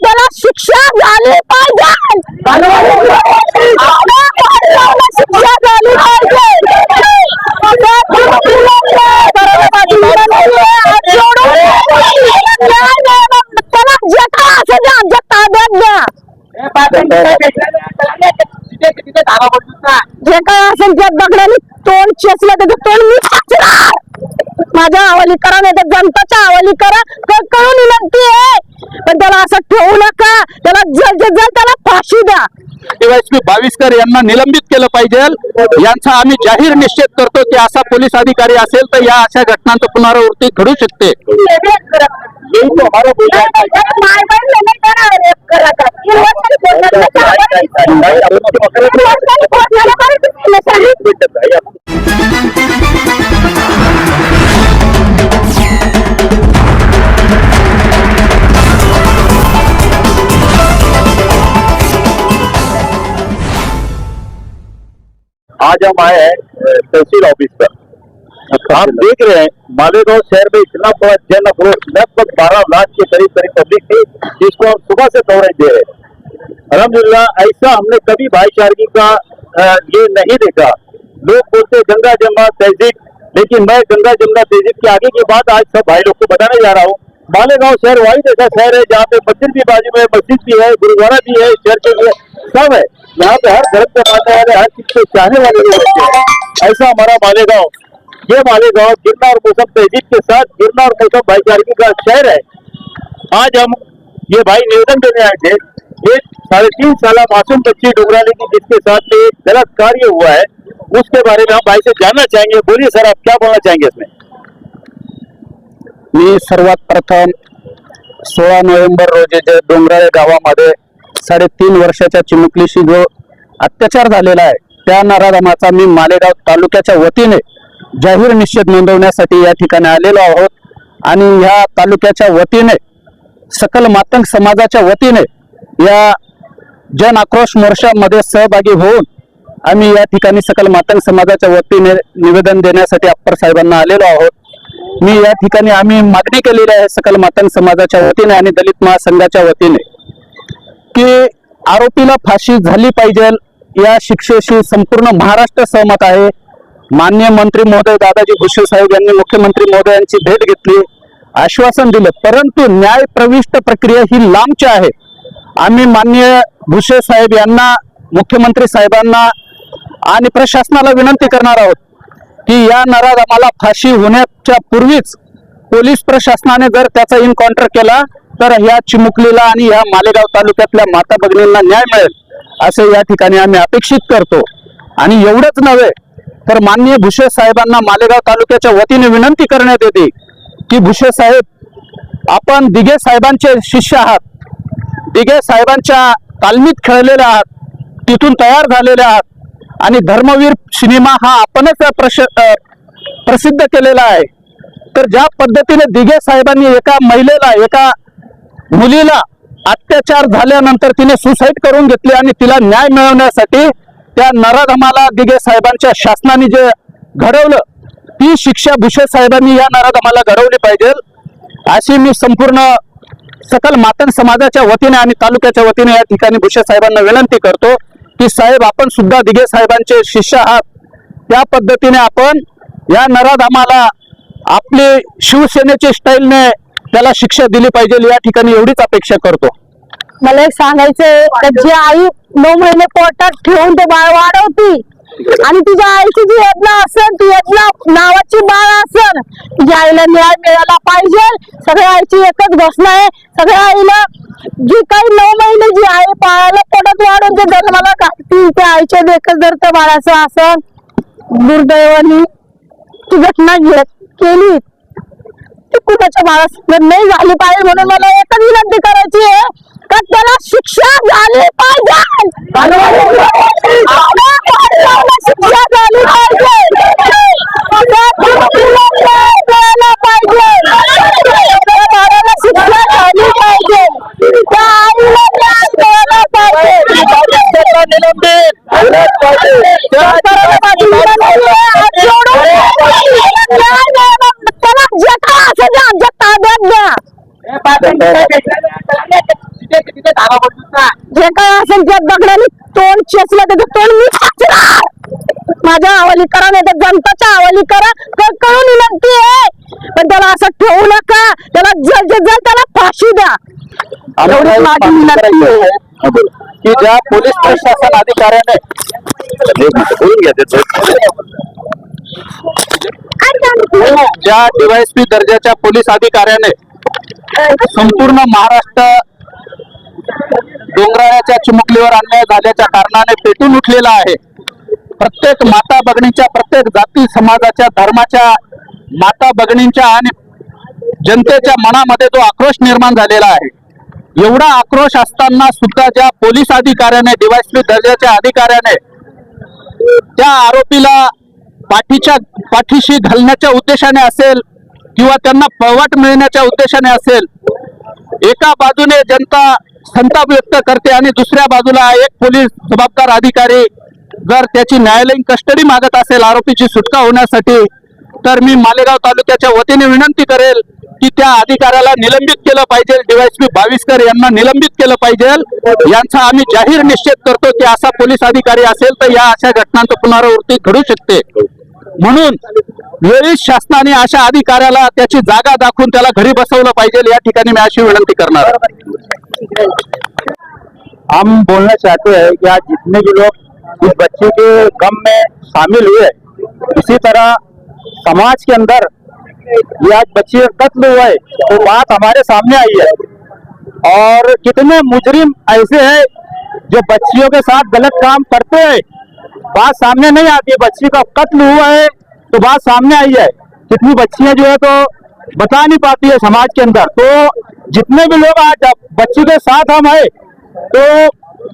त्याला शिक्षा झाली पाहिजे, शिक्षा झाली पाहिजे. त्याला जे काय असेल ते आमच्या ताब्यात द्या. जे काय असेल त्या दगडाने तोंड चेचलं त्याचं तोंड मी वाचणार. माझ्या हवाली करा, नाही तर जनताच्या हवाली करा. कळून विनंती आहे, पण त्याला असं ठेवू नका. त्याला जल त्याला फाशी द्या. डीवायएसपी बाविस्कर यांना निलंबित केलं पाहिजे. यांचा आम्ही जाहीर निषेध करतो की असा पोलीस अधिकारी असेल तर या अशा घटनांचं पुनरावृत्ती घडू शकते. आज हम आए हैं तहसील ऑफिस पर। आप देख रहे हैं मालेगांव शहर में इतना बड़ा जन आक्रोश, लगभग 12 लाख के करीब पब्लिक थी, जिसको हम सुबह से कवरेज दे रहे हैं। अल्हम्दुलिल्लाह ऐसा हमने कभी भाईचारगी का ये नहीं देखा। लोग बोलते गंगा जमुना तहजीब, लेकिन मैं गंगा जमुना तहजीब के आगे की बात आज सब भाई लोग को बताने जा रहा हूँ। मालेगांव शहर वाहिद ऐसा शहर है जहाँ पे मंदिर भी बाजू में, मस्जिद भी है, गुरुद्वारा भी है, चर्च भी है, सब है। यहाँ पे हर धर्म के मानने वाले, हर चीज को चाहने वाले लोग रहते हैं। ऐसा हमारा मालेगांव, ये मालेगांव गिरना और मौसम तहजीब के साथ गिरना और मौसम भाईचारगी का शहर है। आज हम ये भाई निवेदन देने आए थे। एक 3.5 साल मासूम बच्ची डुगराली की, जिसके साथ में एक गलत कार्य हुआ है, उसके बारे में हम भाई से जानना चाहेंगे। बोलिए सर, आप क्या बोलना चाहेंगे इसमें? मी सर्वात प्रथम 16 नोव्हेंबर रोजी जे डोंगराळे गावामध्ये 3.5 वर्षाच्या चिमुकलीशी जो अत्याचार झालेला आहे, त्या नराधमाचा मी मालेगाव तालुक्याच्या वतीने जाहीर निषेध नोंदवण्यासाठी या ठिकाणी आलेलो आहोत. आणि या तालुक्याच्या वतीने, सकल मातंग समाजाच्या वतीने या जन आक्रोश मोर्चामध्ये सहभागी होऊन आम्ही या ठिकाणी सकल मातंग समाजाच्या वतीने निवेदन देण्यासाठी अप्पर साहेबांना आलेलो आहोत. मी या ठिकाणी आम्ही मागणी केलेली आहे सकल मातंग समाजाच्या वतीने आणि दलित महासंघाच्या वतीने की आरोपीला फाशी झाली पाहिजे. या शिक्षेशी संपूर्ण महाराष्ट्र सहमत आहे. माननीय मंत्री महोदय दादाजी भुसे साहेब यांनी मुख्यमंत्री महोदयांची भेट घेतली, आश्वासन दिलं, परंतु न्याय प्रविष्ट प्रक्रिया ही लांबची आहे. आम्ही माननीय भुसे साहेब यांना, मुख्यमंत्री साहेबांना आणि प्रशासनाला विनंती करणार आहोत की या नराधमाला फाशी होण्याच्या पूर्वीच पोलीस प्रशासनाने जर त्याचा इन्काउंटर केला तर ह्या चिमुकलीला आणि ह्या मालेगाव तालुक्यातल्या माता भगिनींना न्याय मिळेल असे या ठिकाणी आम्ही अपेक्षित करतो. आणि एवढंच नव्हे तर माननीय भुसे साहेबांना मालेगाव तालुक्याच्या वतीने विनंती करण्यात येते की भुसे साहेब, आपण दिघे साहेबांचे शिष्य आहात, दिघे साहेबांच्या तालमीत खेळलेले आहात, तिथून तयार झालेले आहात आणि धर्मवीर सिनेमा हा आपणच प्रसिद्ध केलेला आहे. तर ज्या पद्धतीने दिघे साहेबांनी एका महिलेला, एका मुलीला अत्याचार झाल्यानंतर तिने सुसाईड करून घेतली आणि तिला न्याय मिळवण्यासाठी त्या नराधमाला दिघे साहेबांच्या शासनाने जे घडवलं, ती शिक्षा भुसे साहेबांनी या नराधमाला घडवली पाहिजे अशी मी संपूर्ण सकल मातंग समाजाच्या वतीने आणि तालुक्याच्या वतीने या ठिकाणी भुसे साहेबांना विनंती करतो की साहेब, आपण सुद्धा दिघे साहेबांचे शिष्य आहात, त्या पद्धतीने आपण या नराधमाला आपली शिवसेनेच्या स्टाईलने त्याला शिक्षा दिली पाहिजे या ठिकाणी एवढीच अपेक्षा करतो. मला एक सांगायचंय, जी आई 9 महिने पोटात ठेवून ते बाळ वाढवती आणि तुझ्या आईची जी यज्ञा असेल, ती यज्ञा नावाची बाळ असेल, तुझ्या आईला न्याय मिळाला पाहिजे. सगळ्या आईची एकच घोषणा आहे, सगळ्या आईला जी काही 9 महिने जी आई बाळाला पोटात वाढवून ते जन्माला घालती, त्या आईच्या एकच जर त्या बाळाचं असं दुर्दैवानी ती घटना केली, ती कुणाच्या बाळासमोर नाही झाली पाहिजे. म्हणून मला एकच विनंती करायची आहे का त्याला शिक्षा झाली पाहिजे, शिक्षा झाली पाहिजे. शिक्षा झाली पाहिजे, त्या आईला न्याय मिळाला त्याला जे काय असेल ते आमच्या ताब्यात द्या. जे काय असेल त्या दगडाने तोंड चेचलं त्याचं तोंड मी फासणार. माझ्या हवाली करा नाही तर जनताच्या हवाली करा. कळून विनंती आहे, पण त्याला असं ठेवू नका. त्याला जल त्याला फाशी द्या. एवढीच माझी विनंती आहे. की ज्या पोलीस प्रशासन अधिकाऱ्याने ज्या डीवायएसपी दर्जाच्या पोलीस अधिकाऱ्याने संपूर्ण महाराष्ट्र डोंगराळ्याच्या चिमुकलीवर अन्याय झाल्याच्या कारणाने पेटून उठलेला आहे. प्रत्येक माता भगिनींच्या, प्रत्येक जाती समाजाच्या, धर्माच्या माता भगिनींच्या आणि जनतेच्या मनामध्ये जो आक्रोश निर्माण झालेला आहे, एवढा आक्रोश असताना सुद्धा ज्या पोलीस अधिकाऱ्याने, डीवायएसपी दर्जाच्या अधिकाऱ्याने त्या आरोपीला पाठीशी घालण्याच्या उद्देशाने असेल किंवा त्यांना पळवाट मिळण्याच्या उद्देशाने असेल, एका बाजूने जनता संताप व्यक्त करते आणि दुसऱ्या बाजूला एक पोलीस जबाबदार अधिकारी जर त्याची न्यायालयीन कस्टडी मागत असेल आरोपीची सुटका होण्यासाठी, तर मी मालेगाव तालुक्याच्या वतीने विनंती करेल की त्या अधिकाऱ्याला निलंबित केलं पाहिजे. डीवायएसपी भाविस्कर यांना निलंबित केलं पाहिजे. यांचा आम्ही जाहीर निषेध करतो की असा पोलीस अधिकारी असेल तर या अशा घटनांचं पुनरावृत्ती घडू शकते. म्हणून वेळीच शासनाने अशा अधिकाऱ्याला त्याची जागा दाखवून त्याला घरी बसवलं पाहिजे. या ठिकाणी मी अशी विनंती करणार. हम बोलना चाहते हैं कि आज जितने भी लोग इस बच्चे के गम में शामिल हुए, इसी तरह समाज के अंदर ये आज बच्चे का कत्ल हुआ है तो बात हमारे सामने आई है, और कितने मुजरिम ऐसे हैं जो बच्चियों के साथ गलत काम करते हैं, बात सामने नहीं आती है. बच्ची का कत्ल हुआ है तो बात सामने आई है. कितनी बच्चियां जो है तो बता नहीं पाती है समाज के अंदर. तो जितने भी लोग आज बच्ची के साथ हम है तो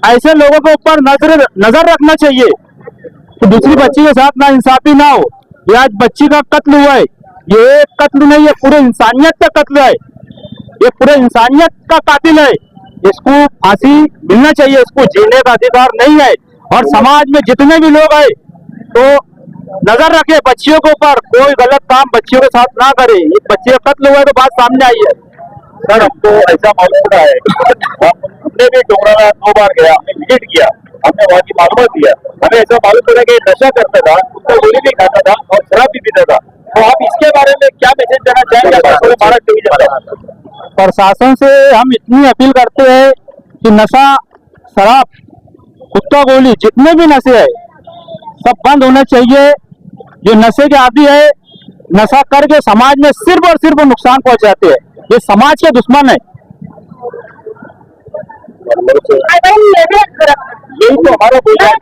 ऐसे लोगों के ऊपर नजर रखना चाहिए कि दूसरी बच्ची के साथ ना इंसाफी ना हो. ये आज बच्ची का कत्ल हुआ है, ये कत्ल नहीं, ये पूरे इंसानियत का कत्ल है. ये पूरे इंसानियत का कातिल है. इसको फांसी मिलना चाहिए. इसको जीने का अधिकार नहीं है. और समाज में जितने भी लोग हैं तो नजर रखे बच्चियों के ऊपर, कोई गलत काम बच्चियों के साथ ना करे. ये बच्चे का कत्ल हुआ है तो बात सामने आई है. सर, हमको ऐसा मालूम पड़ा है, हमने भी डोंगराला 2 बार गया, हमने विजिट किया, हमने वहाँ की मालूमात दिया. हमें ऐसा मालूम पड़ा कि नशा करता था, उसका गोली भी खाता था और शराब भी पीता था. तो आप इसके बारे में क्या मैसेज देना चाहेंगे महाराष्ट्र की जनता? प्रशासन से हम इतनी अपील करते हैं कि नशा, शराब, कुत्ता गोली, जितने भी नशे है सब बंद होने चाहिए. जो नशे के आदी है, नशा करके समाज में सिर्फ और सिर्फ नुकसान पहुंचाते हैं. ये समाज के दुश्मन है. यही तो हमारा बोलना है.